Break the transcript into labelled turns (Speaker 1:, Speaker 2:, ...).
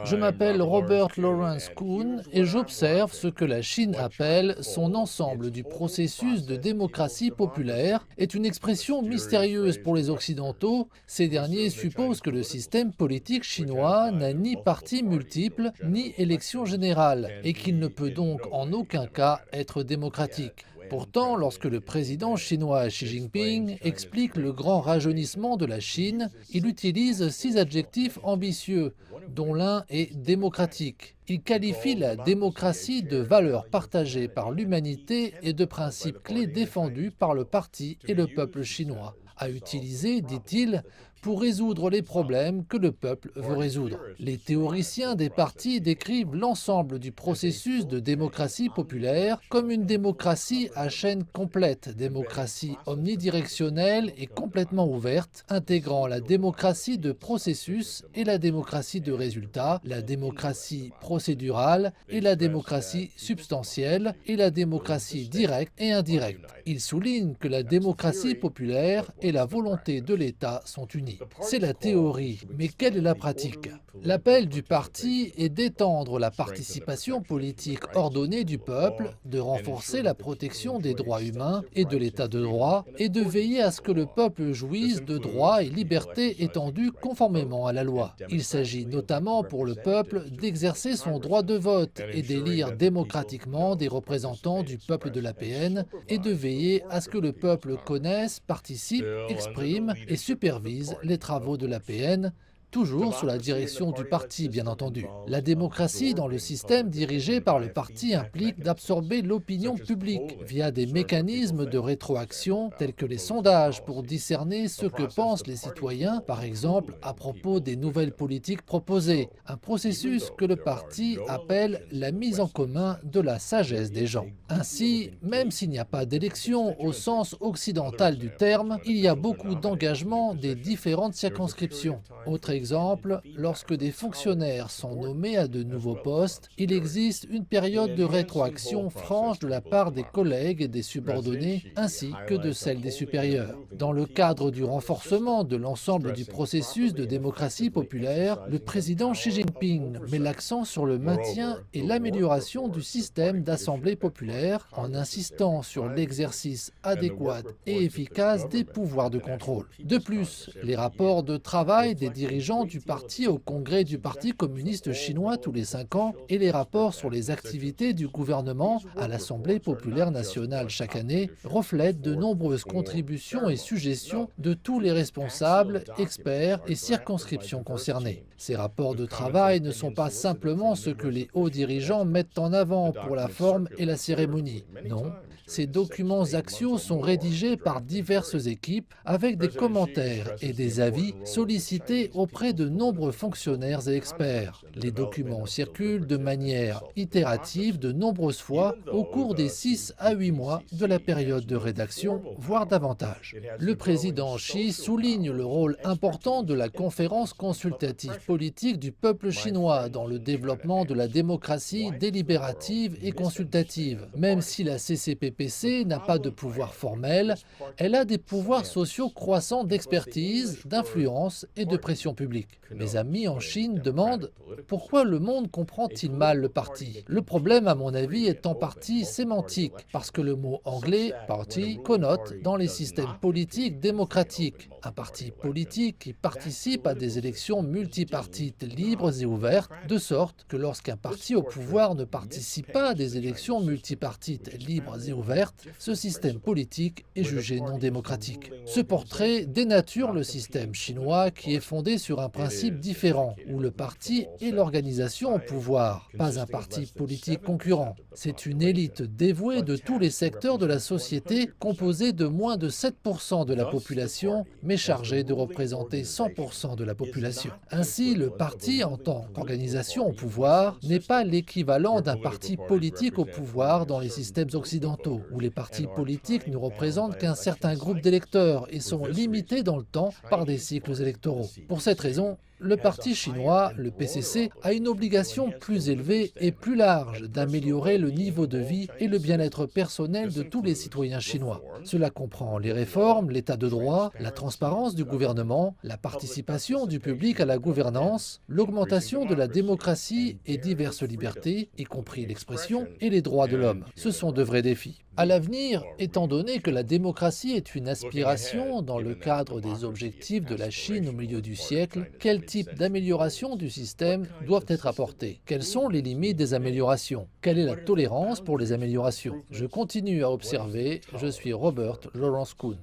Speaker 1: Je m'appelle Robert Lawrence Kuhn et j'observe ce que la Chine appelle son ensemble du processus de démocratie populaire est une expression mystérieuse pour les Occidentaux. Ces derniers supposent que le système politique chinois n'a ni parti multiple ni élection générale et qu'il ne peut donc en aucun cas être démocratique. Pourtant, lorsque le président chinois Xi Jinping explique le grand rajeunissement de la Chine, il utilise 6 adjectifs ambitieux, dont l'un est démocratique. Il qualifie la démocratie de valeurs partagées par l'humanité et de principes clés défendus par le parti et le peuple chinois, à utiliser, dit-il, pour résoudre les problèmes que le peuple veut résoudre. Les théoriciens des partis décrivent l'ensemble du processus de démocratie populaire comme une démocratie à chaîne complète, démocratie omnidirectionnelle et complètement ouverte, intégrant la démocratie de processus et la démocratie de résultat, la démocratie procédurale et la démocratie substantielle et la démocratie directe et indirecte. Il souligne que la démocratie populaire et la volonté de l'État sont unies. C'est la théorie, mais quelle est la pratique? L'appel du parti est d'étendre la participation politique ordonnée du peuple, de renforcer la protection des droits humains et de l'état de droit, et de veiller à ce que le peuple jouisse de droits et libertés étendus conformément à la loi. Il s'agit notamment pour le peuple d'exercer son droit de vote et d'élire démocratiquement des représentants du peuple de l'APN et de veiller à ce que le peuple connaisse, participe, exprime et supervise les travaux de l'APN, toujours sous la direction du parti, bien entendu. La démocratie dans le système dirigé par le parti implique d'absorber l'opinion publique via des mécanismes de rétroaction tels que les sondages pour discerner ce que pensent les citoyens, par exemple à propos des nouvelles politiques proposées, un processus que le parti appelle la mise en commun de la sagesse des gens. Ainsi, même s'il n'y a pas d'élection au sens occidental du terme, il y a beaucoup d'engagement des différentes circonscriptions. Autre exemple, lorsque des fonctionnaires sont nommés à de nouveaux postes, il existe une période de rétroaction franche de la part des collègues et des subordonnés, ainsi que de celle des supérieurs. Dans le cadre du renforcement de l'ensemble du processus de démocratie populaire, le président Xi Jinping met l'accent sur le maintien et l'amélioration du système d'assemblée populaire en insistant sur l'exercice adéquat et efficace des pouvoirs de contrôle. De plus, les rapports de travail des dirigeants du parti au congrès du Parti communiste chinois tous les 5 ans et les rapports sur les activités du gouvernement à l'Assemblée populaire nationale chaque année reflètent de nombreuses contributions et suggestions de tous les responsables, experts et circonscriptions concernées. Ces rapports de travail ne sont pas simplement ce que les hauts dirigeants mettent en avant pour la forme et la cérémonie. Non, ces documents axiaux sont rédigés par diverses équipes avec des commentaires et des avis sollicités auprès de nombreux fonctionnaires et experts. Les documents circulent de manière itérative de nombreuses fois au cours des 6 à 8 mois de la période de rédaction, voire davantage. Le président Xi souligne le rôle important de la conférence consultative politique du peuple chinois dans le développement de la démocratie délibérative et consultative. Même si la CCPPC n'a pas de pouvoir formel, elle a des pouvoirs sociaux croissants d'expertise, d'influence et de pression publique. Mes amis en Chine demandent pourquoi le monde comprend-il mal le parti. Le problème, à mon avis, est en partie sémantique, parce que le mot anglais « party » connote dans les systèmes politiques démocratiques un parti politique qui participe à des élections multipartites libres et ouvertes, de sorte que lorsqu'un parti au pouvoir ne participe pas à des élections multipartites libres et ouvertes, ce système politique est jugé non démocratique. Ce portrait dénature le système chinois qui est fondé sur un principe différent, où le parti est l'organisation au pouvoir, pas un parti politique concurrent. C'est une élite dévouée de tous les secteurs de la société, composée de moins de 7% de la population, mais chargée de représenter 100% de la population. Ainsi, le parti, en tant qu'organisation au pouvoir, n'est pas l'équivalent d'un parti politique au pouvoir dans les systèmes occidentaux. occidentaux, où les partis politiques ne représentent qu'un certain groupe d'électeurs et sont limités dans le temps par des cycles électoraux. Pour cette raison, le parti chinois, le PCC, a une obligation plus élevée et plus large d'améliorer le niveau de vie et le bien-être personnel de tous les citoyens chinois. Cela comprend les réformes, l'état de droit, la transparence du gouvernement, la participation du public à la gouvernance, l'augmentation de la démocratie et diverses libertés, y compris l'expression et les droits de l'homme. Ce sont de vrais défis. À l'avenir, étant donné que la démocratie est une aspiration dans le cadre des objectifs de la Chine au milieu du siècle, quel type d'amélioration du système doivent être apportées? Quelles sont les limites des améliorations? Quelle est la tolérance pour les améliorations? Je continue à observer. Je suis Robert Lawrence Kuhn.